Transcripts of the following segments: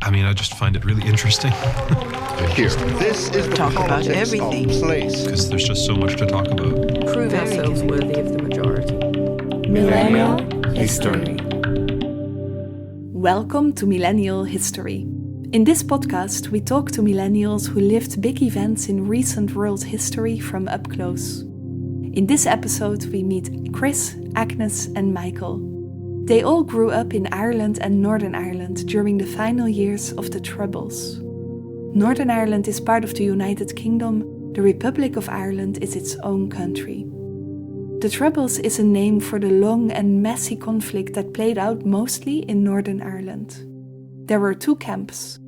I mean, I just find it really interesting. Here, this is the Talk about politics everything. of place. Because there's just so much to talk about. Prove ourselves worthy of the majority. Millennial History. Welcome to Millennial History. In this podcast, we talk to millennials who lived big events in recent world history from up close. In this episode, we meet Chris, Agnes and Michael. They all grew up in Ireland and Northern Ireland during the final years of the Troubles. Northern Ireland is part of the United Kingdom. The Republic of Ireland is its own country. The Troubles is a name for the long and messy conflict that played out mostly in Northern Ireland. There were two camps.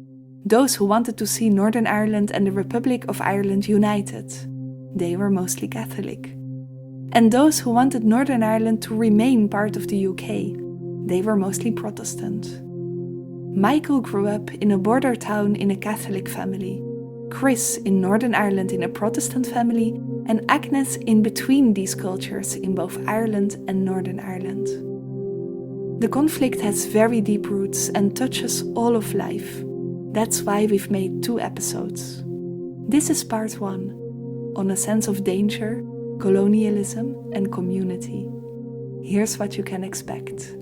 Those who wanted to see Northern Ireland and the Republic of Ireland united. They were mostly Catholic. And those who wanted Northern Ireland to remain part of the UK. They were mostly Protestant. Michael grew up in a border town in a Catholic family, Chris in Northern Ireland in a Protestant family, and Agnes in between these cultures in both Ireland and Northern Ireland. The conflict has very deep roots and touches all of life. That's why we've made 2 episodes. This is part 1, on a sense of danger, colonialism and community. Here's what you can expect.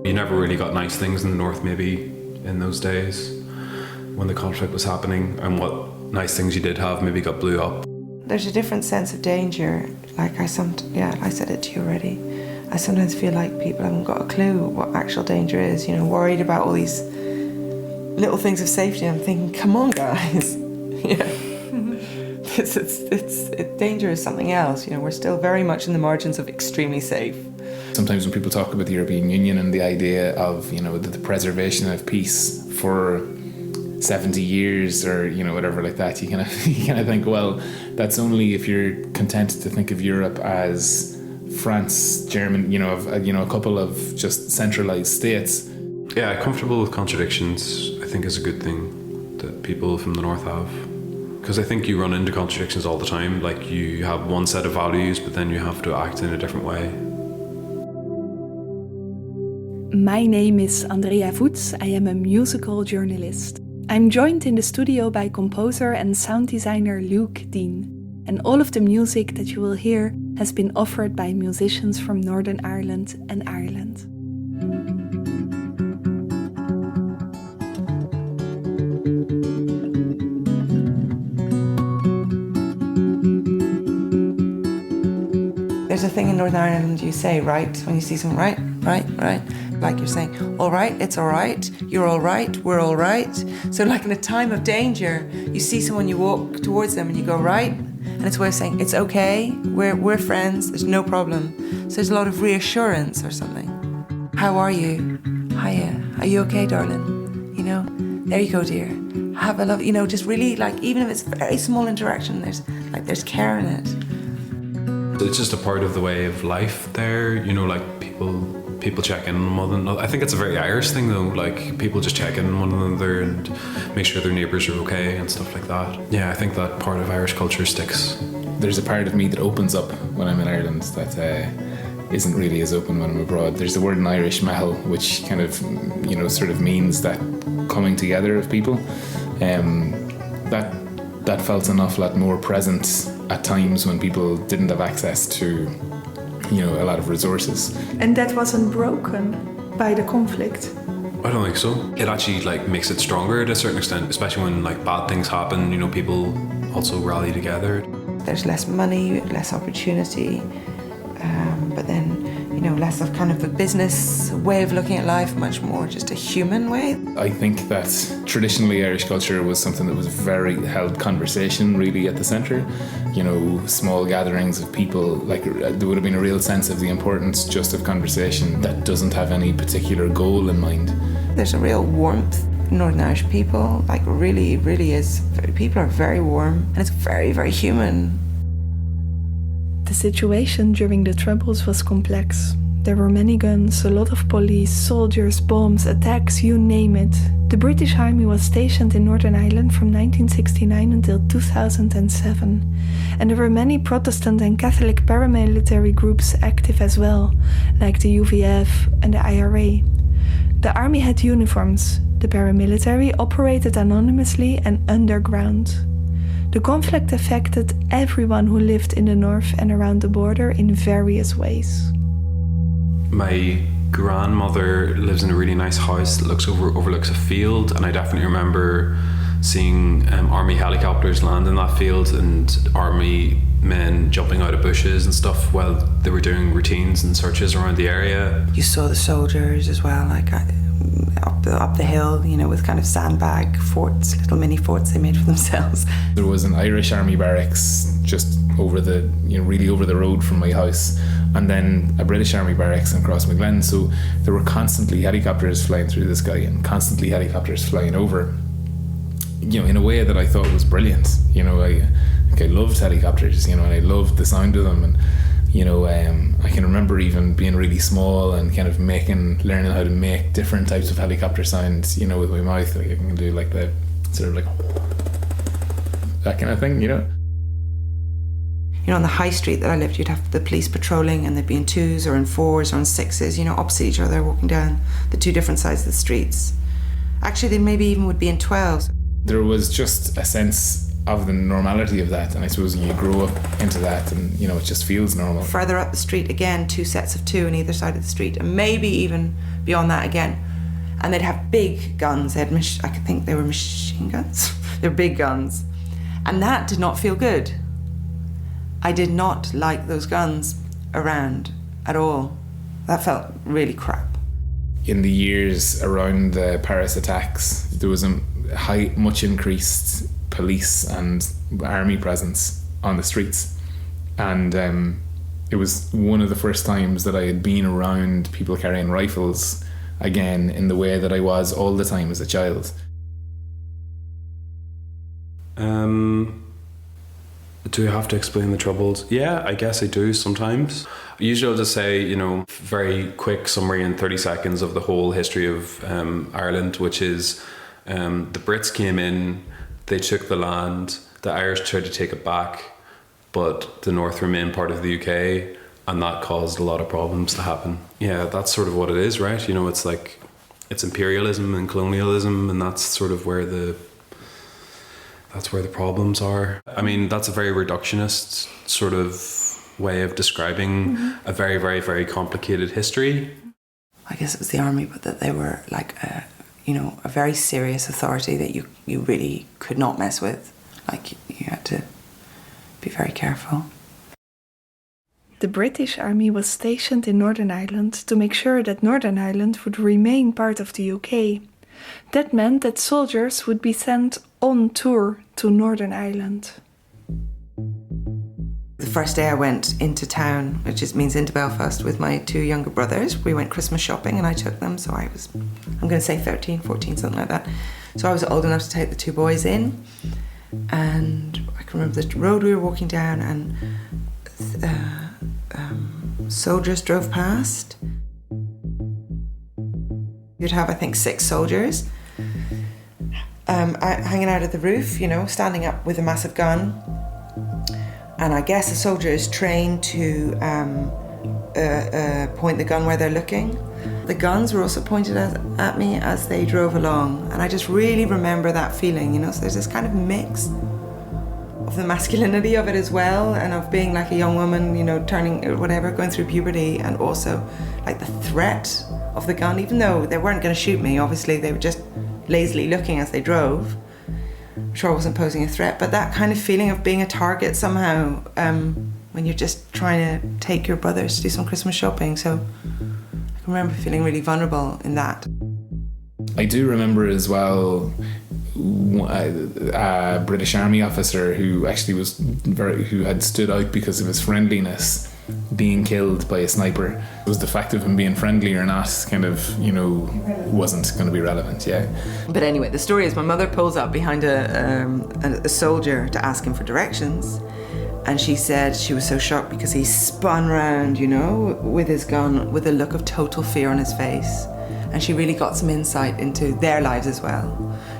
You never really got nice things in the north maybe in those days when the conflict was happening, and what nice things you did have maybe got blew up. There's a different sense of danger. Like I said it to you already. I sometimes feel like people haven't got a clue what actual danger is, worried about all these little things of safety. I'm thinking, come on guys. Danger is something else. We're still very much in the margins of extremely safe. Sometimes when people talk about the European Union and the idea of, the preservation of peace for 70 years or, whatever like that, you kind of think, well, that's only if you're content to think of Europe as France, Germany, a couple of just centralized states. Yeah, comfortable with contradictions, I think, is a good thing that people from the north have. Because I think you run into contradictions all the time. Like, you have one set of values, but then you have to act in a different way. My name is Andrea Voets. I am a musical journalist. I'm joined in the studio by composer and sound designer Luke Dean. And all of the music that you will hear has been offered by musicians from Northern Ireland and Ireland. There's a thing in Northern Ireland you say, right, when you see someone, right. Like you're saying, all right, it's all right, you're all right, we're all right. So like in a time of danger, you see someone, you walk towards them and you go, right? And it's a way of saying, it's okay, we're friends, there's no problem. So there's a lot of reassurance or something. How are you? Hiya, are you okay, darling? There you go, dear. Have a love, just really like, even if it's a very small interaction, there's care in it. It's just a part of the way of life there, like people check in on one another. I think it's a very Irish thing though, like people just check in on one another and make sure their neighbours are okay and stuff like that. Yeah, I think that part of Irish culture sticks. There's a part of me that opens up when I'm in Ireland that isn't really as open when I'm abroad. There's the word in Irish, mahal, which kind of, sort of means that coming together of people. That felt an awful lot more present at times when people didn't have access to, a lot of resources. And that wasn't broken by the conflict? I don't think so. It actually makes it stronger to a certain extent, especially when bad things happen, people also rally together. There's less money, less opportunity, but then, less of kind of a business way of looking at life, much more just a human way. I think that traditionally Irish culture was something that was very held conversation really at the centre. Small gatherings of people, there would have been a real sense of the importance just of conversation that doesn't have any particular goal in mind. There's a real warmth in Northern Irish people, really, really is. People are very warm and it's very, very human. The situation during the Troubles was complex. There were many guns, a lot of police, soldiers, bombs, attacks, you name it. The British Army was stationed in Northern Ireland from 1969 until 2007. And there were many Protestant and Catholic paramilitary groups active as well, like the UVF and the IRA. The army had uniforms. The paramilitary operated anonymously and underground. The conflict affected everyone who lived in the north and around the border in various ways. My grandmother lives in a really nice house that overlooks a field, and I definitely remember seeing army helicopters land in that field and army men jumping out of bushes and stuff while they were doing routines and searches around the area. You saw the soldiers as well, like up the hill, you know, with kind of sandbag forts, little mini forts they made for themselves. There was an Irish army barracks just over the, really over the road from my house, and then a British army barracks in Crossmaglen. So there were constantly helicopters flying through the sky and constantly helicopters flying over, in a way that I thought was brilliant. I loved helicopters, and I loved the sound of them. And I can remember even being really small and kind of learning how to make different types of helicopter sounds, with my mouth. Like I can do like the sort of like that kind of thing, On the high street that I lived, you'd have the police patrolling, and they'd be in 2s or in 4s or in 6s, opposite each other, walking down the two different sides of the streets. Actually, they maybe even would be in 12s. There was just a sense of the normality of that, and I suppose you grow up into that, and it just feels normal. Further up the street, again, 2 sets of 2 on either side of the street, and maybe even beyond that again. And they'd have big guns. I could think they were machine guns. They're big guns. And that did not feel good. I did not like those guns around at all. That felt really crap. In the years around the Paris attacks, there was a much increased police and army presence on the streets, and it was one of the first times that I had been around people carrying rifles again in the way that I was all the time as a child. Do I have to explain the Troubles? Yeah, I guess I do sometimes. Usually I'll just say, very quick summary in 30 seconds of the whole history of Ireland, which is the Brits came in, they took the land, the Irish tried to take it back, but the North remained part of the UK, and that caused a lot of problems to happen. Yeah, that's sort of what it is, right? It's like, it's imperialism and colonialism, and that's sort of where the problems are. I mean, that's a very reductionist sort of way of describing a very, very, very complicated history. I guess it was the army, but that they were like a very serious authority that you really could not mess with. Like, you had to be very careful. The British Army was stationed in Northern Ireland to make sure that Northern Ireland would remain part of the UK. That meant that soldiers would be sent on tour to Northern Ireland. The first day I went into town, which just means into Belfast, with my 2 younger brothers. We went Christmas shopping and I took them, so I'm going to say 13, 14, something like that. So I was old enough to take the 2 boys in, and I can remember the road we were walking down, and soldiers drove past. You'd have, I think, 6 soldiers hanging out of the roof, standing up with a massive gun. And I guess a soldier is trained to point the gun where they're looking. The guns were also pointed at me as they drove along. And I just really remember that feeling, So there's this kind of mix of the masculinity of it as well, and of being like a young woman, turning, whatever, going through puberty, and also like the threat of the gun, even though they weren't going to shoot me. Obviously, they were just lazily looking as they drove. I'm sure I wasn't posing a threat, but that kind of feeling of being a target somehow, when you're just trying to take your brothers to do some Christmas shopping. So I can remember feeling really vulnerable in that. I do remember as well a British Army officer who actually who had stood out because of his friendliness, being killed by a sniper. It was the fact of him being friendly or not kind of, wasn't going to be relevant, yeah. But anyway, the story is my mother pulls up behind a soldier to ask him for directions. And she said she was so shocked because he spun round, with his gun, with a look of total fear on his face. And she really got some insight into their lives as well.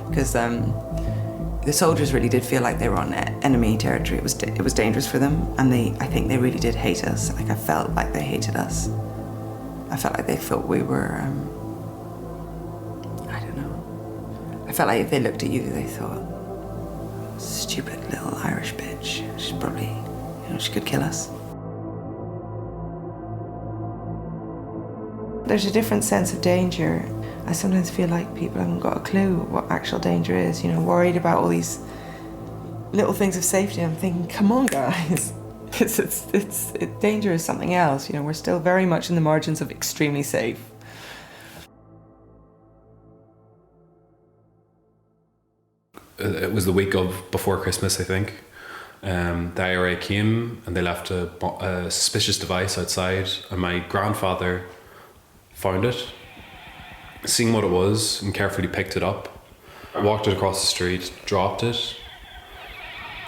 Because the soldiers really did feel like they were on enemy territory. It was dangerous for them, and I think they really did hate us. Like, I felt like they hated us. I felt like they thought we were, I don't know, felt like if they looked at you, they thought, stupid little Irish bitch. She's probably, she could kill us. There's a different sense of danger. I sometimes feel like people haven't got a clue what actual danger is, worried about all these little things of safety. I'm thinking, come on, guys. Danger is something else. We're still very much in the margins of extremely safe. It was the week before Christmas, I think. The IRA came and they left a suspicious device outside, and my grandfather found it, seen what it was, and carefully picked it up, walked it across the street, dropped it,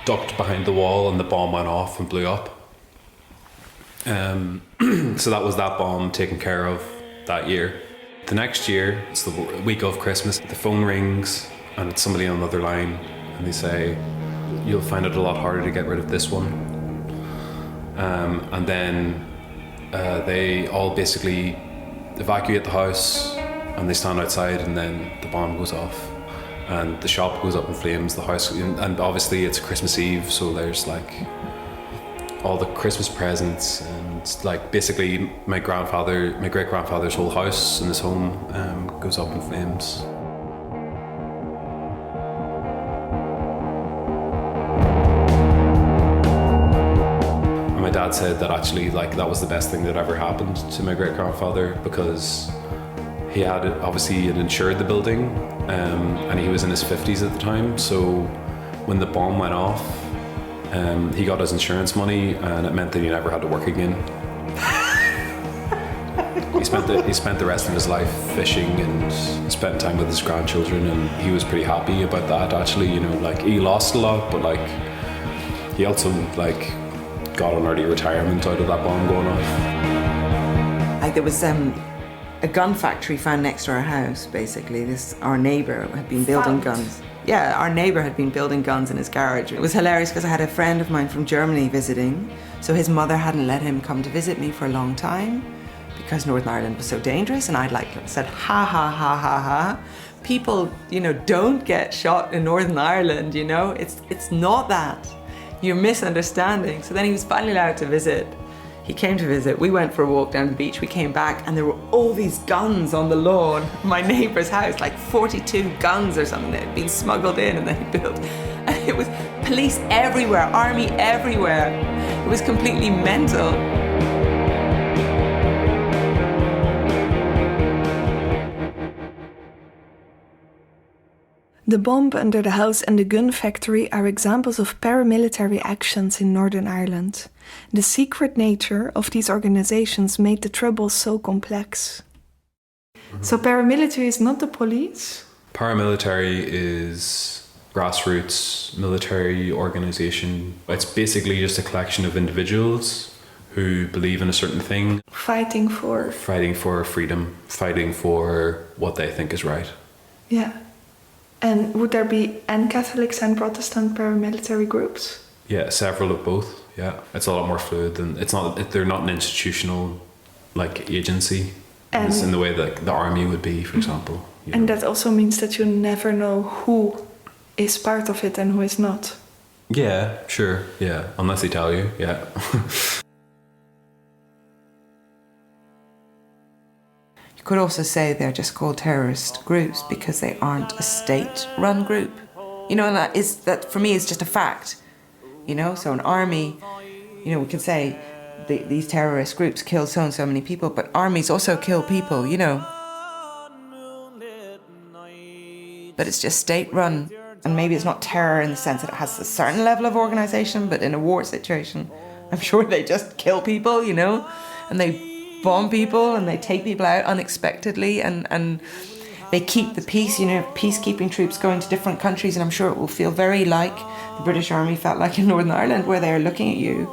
ducked behind the wall, and the bomb went off and blew up. So that was that bomb taken care of that year. The next year, it's the week of Christmas, the phone rings and it's somebody on another line, and they say, you'll find it a lot harder to get rid of this one. And then they all basically evacuate the house, and they stand outside, and then the bomb goes off and the shop goes up in flames, the house, and obviously it's Christmas Eve, so there's like all the Christmas presents, and like basically my great grandfather's whole house in his home goes up in flames. And my dad said that actually that was the best thing that ever happened to my great grandfather, because he had insured the building, and he was in his 50s at the time. So when the bomb went off, he got his insurance money, and it meant that he never had to work again. He spent the rest of his life fishing and spent time with his grandchildren, and he was pretty happy about that. Actually, he lost a lot, but he also got an early retirement out of that bomb going off. There was a gun factory found next to our house, basically. Our neighbour had been building guns. Yeah, our neighbour had been building guns in his garage. It was hilarious because I had a friend of mine from Germany visiting, so his mother hadn't let him come to visit me for a long time because Northern Ireland was so dangerous, and I'd said, ha ha ha ha ha. People, don't get shot in Northern Ireland, it's not that. You're misunderstanding. So then he was finally allowed to visit. He came to visit, we went for a walk down the beach, we came back, and there were all these guns on the lawn of my neighbour's house, 42 guns or something that had been smuggled in and then he built. And it was police everywhere, army everywhere. It was completely mental. The bomb under the house and the gun factory are examples of paramilitary actions in Northern Ireland. The secret nature of these organizations made the trouble so complex. So paramilitary is not the police? Paramilitary is grassroots military organization. It's basically just a collection of individuals who believe in a certain thing. Fighting for freedom, fighting for what they think is right. Yeah. And would there be Catholics and Protestant paramilitary groups? Yeah, several of both. Yeah, it's a lot more fluid than they're not an institutional agency in the way that the army would be, for example. And that also means that you never know who is part of it and who is not. Yeah, sure. Yeah, unless they tell you. Yeah. Could also say they're just called terrorist groups because they aren't a state-run group. And that for me is just a fact. So an army, we can say these terrorist groups kill so and so many people, but armies also kill people, But it's just state-run, and maybe it's not terror in the sense that it has a certain level of organization, but in a war situation, I'm sure they just kill people, and they bomb people and they take people out unexpectedly, and they keep the peace, peacekeeping troops going to different countries, and I'm sure it will feel very like the British Army felt like in Northern Ireland, where they're looking at you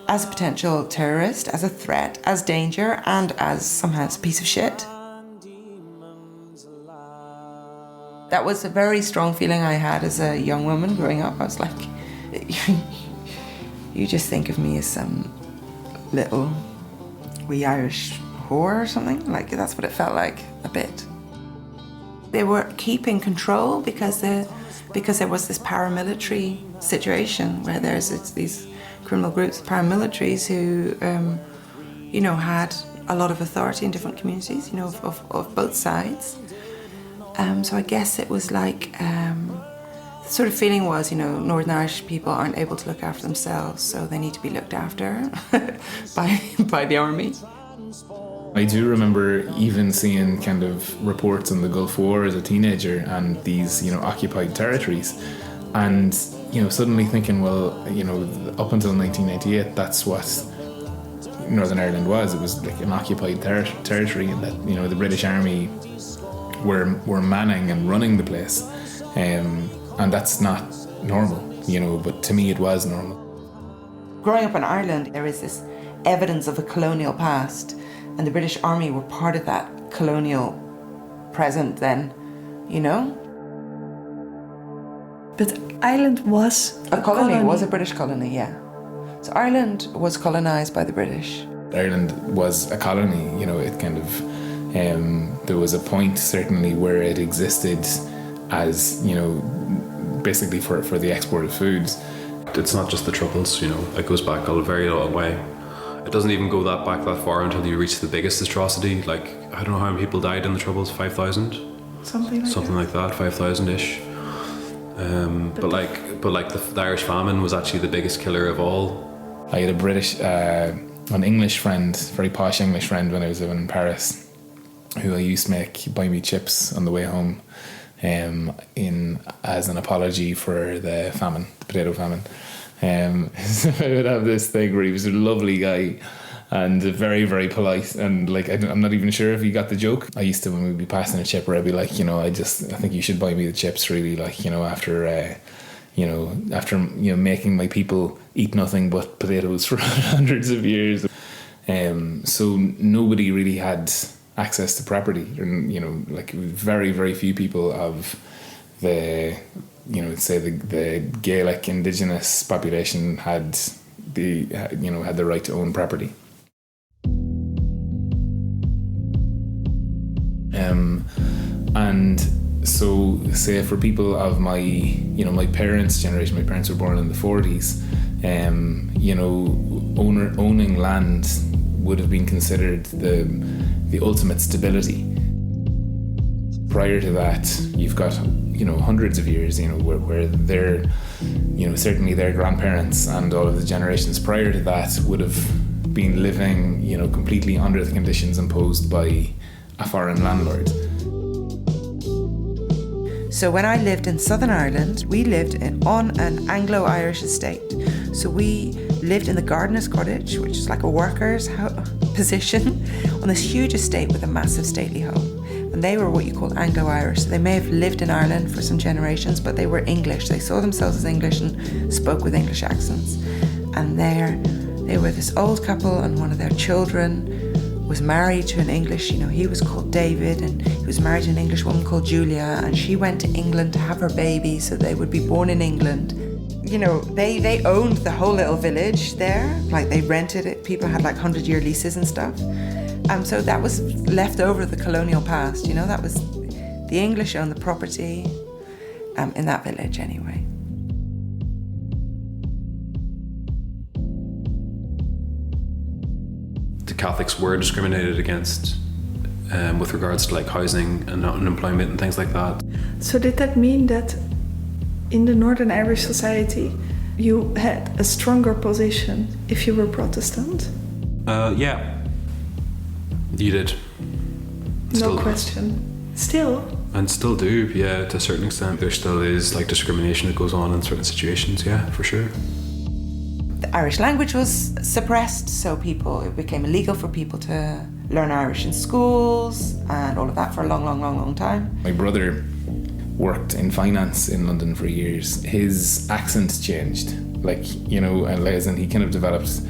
as a potential terrorist, as a threat, as danger, and as somehow a piece of shit. That was a very strong feeling I had as a young woman growing up. I was like, you just think of me as some little wee Irish whore or something. That's what it felt like, a bit. they were keeping control because there was this paramilitary situation where it's these criminal groups, paramilitaries who, had a lot of authority in different communities, of both sides. So I guess it was like, the sort of feeling was, Northern Irish people aren't able to look after themselves, so they need to be looked after by the army. I do remember even seeing kind of reports on the Gulf War as a teenager and these, occupied territories. And, suddenly thinking, well, up until 1998, that's what Northern Ireland was. It was like an occupied territory, and that, the British Army were manning and running the place. And that's not normal, but to me it was normal. Growing up in Ireland, there is this evidence of a colonial past, and the British Army were part of that colonial present then, But Ireland was a colony. It was a British colony, yeah. So Ireland was colonised by the British. Ireland was a colony, it kind of, there was a point certainly where it existed as, basically for the export of foods. It's not just the Troubles, it goes back a very long way. It doesn't even go that far until you reach the biggest atrocity. Like, I don't know how many people died in the Troubles, 5,000? Something like that, 5,000-ish. But the Irish famine was actually the biggest killer of all. I had an English friend, very posh English friend when I was living in Paris, who I used to buy me chips on the way home, as an apology for the famine, the potato famine. So I would have this thing where he was a lovely guy and very, very polite, and I'm not even sure if he got the joke. I used to, when we'd be passing a chip, where I'd be like, I think you should buy me the chips, really, after making my people eat nothing but potatoes for hundreds of years. So nobody really had access to property, and very, very few people of the Gaelic indigenous population had the right to own property. And so, say for people of my parents' generation, my parents were born in the 40s, owning land would have been considered the ultimate stability. Prior to that, you've got hundreds of years where they're certainly their grandparents and all of the generations prior to that would have been living completely under the conditions imposed by a foreign landlord. So when I lived in Southern Ireland, we lived on an Anglo-Irish estate. So we lived in the gardener's cottage, which is like a worker's position, on this huge estate with a massive stately home. And they were what you call Anglo-Irish. So they may have lived in Ireland for some generations, but they were English. They saw themselves as English and spoke with English accents. And they were this old couple, and one of their children was married to an English, he was called David, and he was married to an English woman called Julia, and she went to England to have her baby so they would be born in England. They owned the whole little village there, like they rented it, people had 100-year leases and stuff. So that was left over the colonial past, that was, the English owned the property, in that village anyway. The Catholics were discriminated against with regards to housing and unemployment and things like that. So did that mean that in the Northern Irish society you had a stronger position if you were Protestant? Yeah. You did. No question. Still? And still do, yeah, to a certain extent. There still is discrimination that goes on in certain situations, yeah, for sure. The Irish language was suppressed, so it became illegal for people to learn Irish in schools and all of that for a long, long, long, long time. My brother worked in finance in London for years. His accent changed, as in he kind of developed,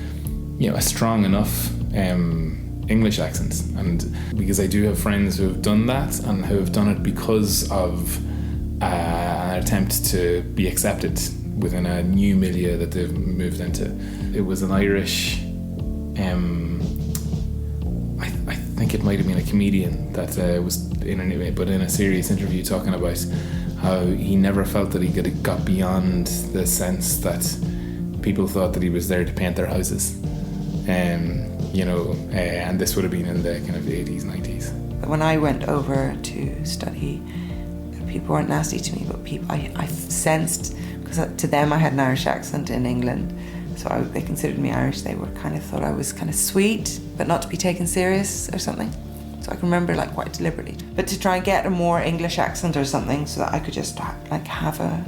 a strong enough English accent. And because I do have friends who have done that and who have done it because of an attempt to be accepted within a new milieu that they've moved into. It was an Irish, I think it might have been a comedian that was in a serious interview, talking about how he never felt that he got beyond the sense that people thought that he was there to paint their houses, and this would have been in the kind of the 80s, 90s. When I went over to study, people weren't nasty to me, but I sensed, because to them I had an Irish accent in England, so they considered me Irish. They were kind of thought I was kind of sweet, but not to be taken serious or something. So I can remember quite deliberately, but to try and get a more English accent or something, so that I could just have a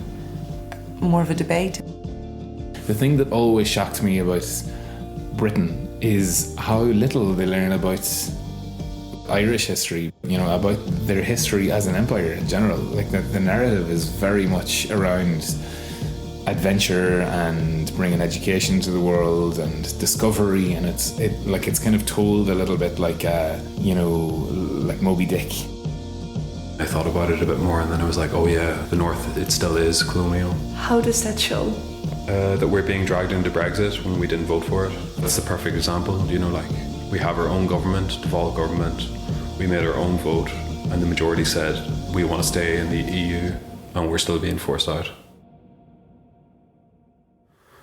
more of a debate. The thing that always shocked me about Britain is how little they learn about Irish history, about their history as an empire in general. The narrative is very much around adventure and bringing education to the world and discovery, and it's kind of told a little bit like Moby Dick. I thought about it a bit more, and then I was like, oh yeah, the North, it still is colonial. How does that show? That we're being dragged into Brexit when we didn't vote for it. That's the perfect example. We have our own government, devolved government. We made our own vote, and the majority said we want to stay in the EU, and we're still being forced out.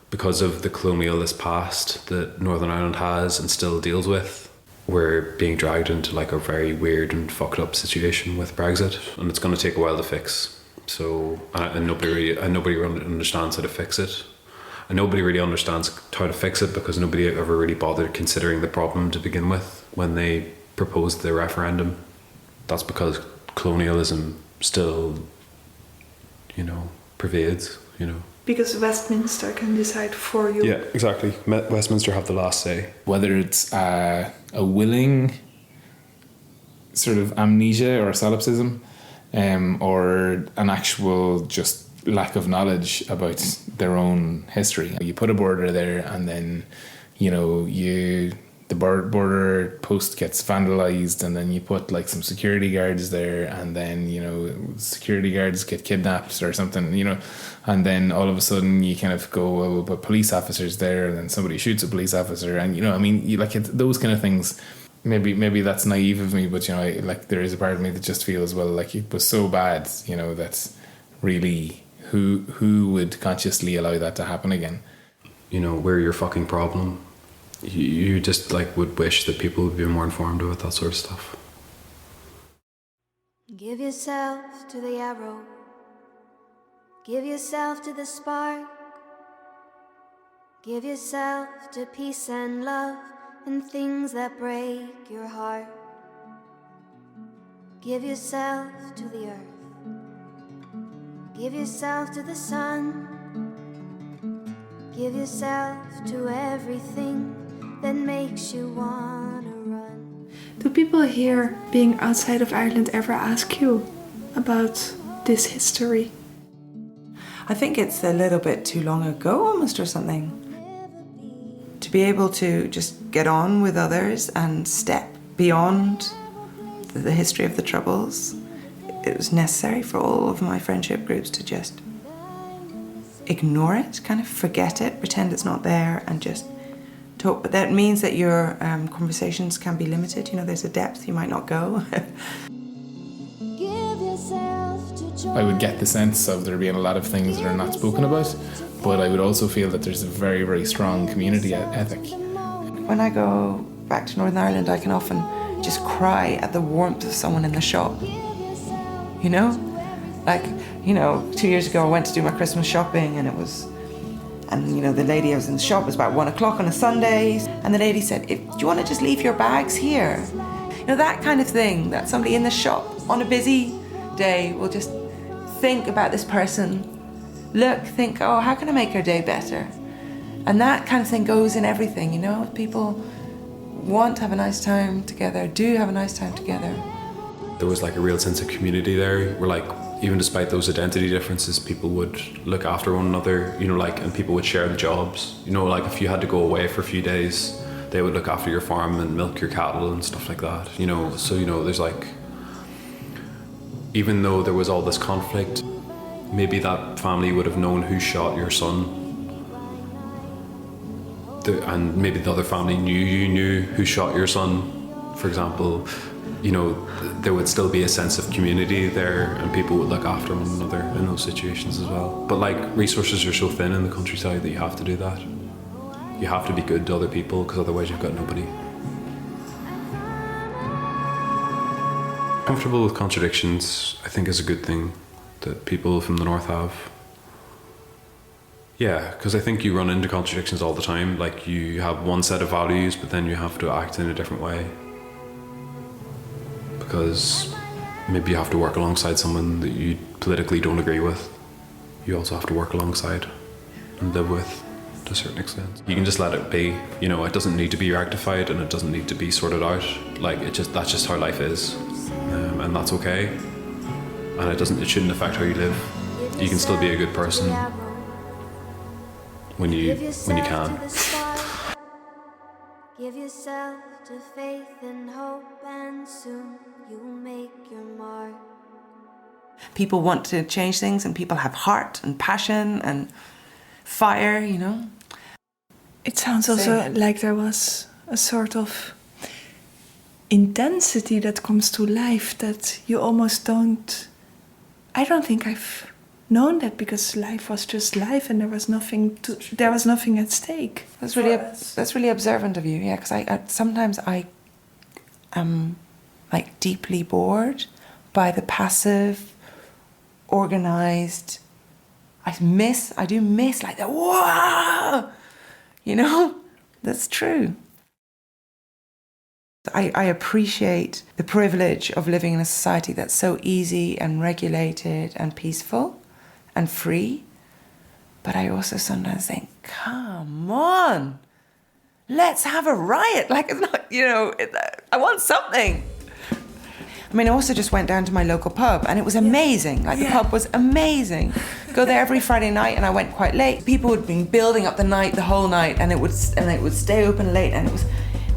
Because of the colonialist past that Northern Ireland has and still deals with, we're being dragged into a very weird and fucked up situation with Brexit, and it's going to take a while to fix. So, and nobody really understands how to fix it. And nobody really understands how to fix it because nobody ever really bothered considering the problem to begin with when they proposed the referendum. That's because colonialism still, pervades, Because Westminster can decide for you. Yeah, exactly. Westminster have the last say. Whether it's a willing sort of amnesia or solipsism, or an actual just lack of knowledge about their own history. You put a border there, and then the border post gets vandalized, and then you put some security guards there, and then security guards get kidnapped or something, and then all of a sudden you kind of go, well, we'll put police officers there, and then somebody shoots a police officer, and those kind of things. Maybe that's naive of me, but there is a part of me that just feels, well, it was so bad, that really who would consciously allow that to happen again? We're your fucking problem. You just would wish that people would be more informed about that sort of stuff. Give yourself to the arrow. Give yourself to the spark. Give yourself to peace and love and things that break your heart. Give yourself to the earth. Give yourself to the sun. Give yourself to everything that makes you wanna run. Do people here, being outside of Ireland, ever ask you about this history? I think it's a little bit too long ago almost or something. To be able to just get on with others and step beyond the history of the Troubles, it was necessary for all of my friendship groups to just ignore it, kind of forget it, pretend it's not there, and just talk. But that means that your conversations can be limited. There's a depth you might not go. I would get the sense of there being a lot of things that are not spoken about, but I would also feel that there's a very, very strong community ethic. When I go back to Northern Ireland, I can often just cry at the warmth of someone in the shop. 2 years ago I went to do my Christmas shopping, and the lady I was in the shop was about 1 o'clock on a Sunday, and the lady said, do you want to just leave your bags here? That kind of thing, that somebody in the shop on a busy day will just think about this person, think, oh, how can I make her day better? And that kind of thing goes in everything, people want to have a nice time together, do have a nice time together. There was a real sense of community there, where even despite those identity differences, people would look after one another, and people would share the jobs. If you had to go away for a few days, they would look after your farm and milk your cattle and stuff like that. So there's even though there was all this conflict, maybe that family would have known who shot your son. And maybe the other family knew you knew who shot your son, for example. there would still be a sense of community there and people would look after one another in those situations as well. But like, resources are so thin in the countryside that you have to do that. You have to be good to other people because otherwise you've got nobody. Comfortable with contradictions, I think, is a good thing that people from the north have. Yeah, because I think you run into contradictions all the time. Like, you have one set of values, but then you have to act in a different way. Because maybe you have to work alongside someone that you politically don't agree with. You also have to work alongside and live with to a certain extent. You can just let it be. It doesn't need to be rectified and it doesn't need to be sorted out. Like, that's just how life is. And that's okay. And it shouldn't affect how you live. You can still be a good person when you can. Give yourself to faith and hope, and soon you'll make your mark. People want to change things, and people have heart and passion and fire, It sounds also like there was a sort of intensity that comes to life that you almost don't... I don't think I've known that, because life was just life and there was nothing at stake. That's really observant of you, yeah, because sometimes I am like deeply bored by the passive, organized. I do miss like the whoa, that's true. I appreciate the privilege of living in a society that's so easy and regulated and peaceful and free. But I also sometimes think, come on, let's have a riot. Like, it's not, I want something. I mean, I also just went down to my local pub and it was amazing. Like, the pub was amazing. Go there every Friday night and I went quite late. People had been building up the whole night and it would stay open late, and it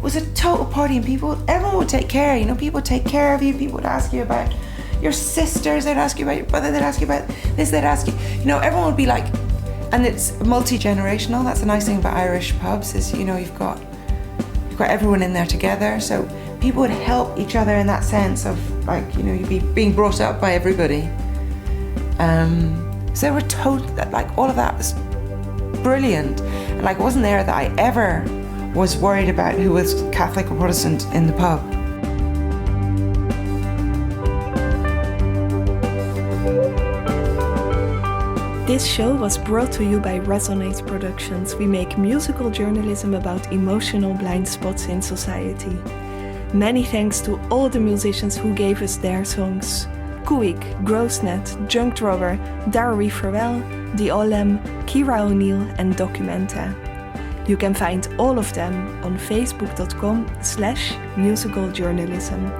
was a total party, and everyone would take care, people would take care of you, people would ask you about your sisters, they'd ask you about your brother, they'd ask you about this, they'd ask you, everyone would be like, and it's multi-generational. That's the nice thing about Irish pubs is, you've got everyone in there together, so people would help each other in that sense of like, you'd be being brought up by everybody. So they were like, all of that was brilliant. And like, it wasn't there that I ever was worried about who was Catholic or Protestant in the pub. This show was brought to you by Resonate Productions. We make musical journalism about emotional blind spots in society. Many thanks to all the musicians who gave us their songs: Kuik, Grossnet, Junk Drawer, Darry Farwell, The Olem, Kira O'Neill and Documenta. You can find all of them on facebook.com/musicaljournalism.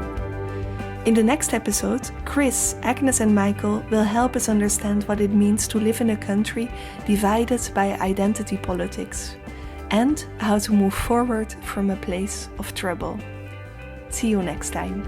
In the next episode, Chris, Agnes and Michael will help us understand what it means to live in a country divided by identity politics, and how to move forward from a place of trouble. See you next time.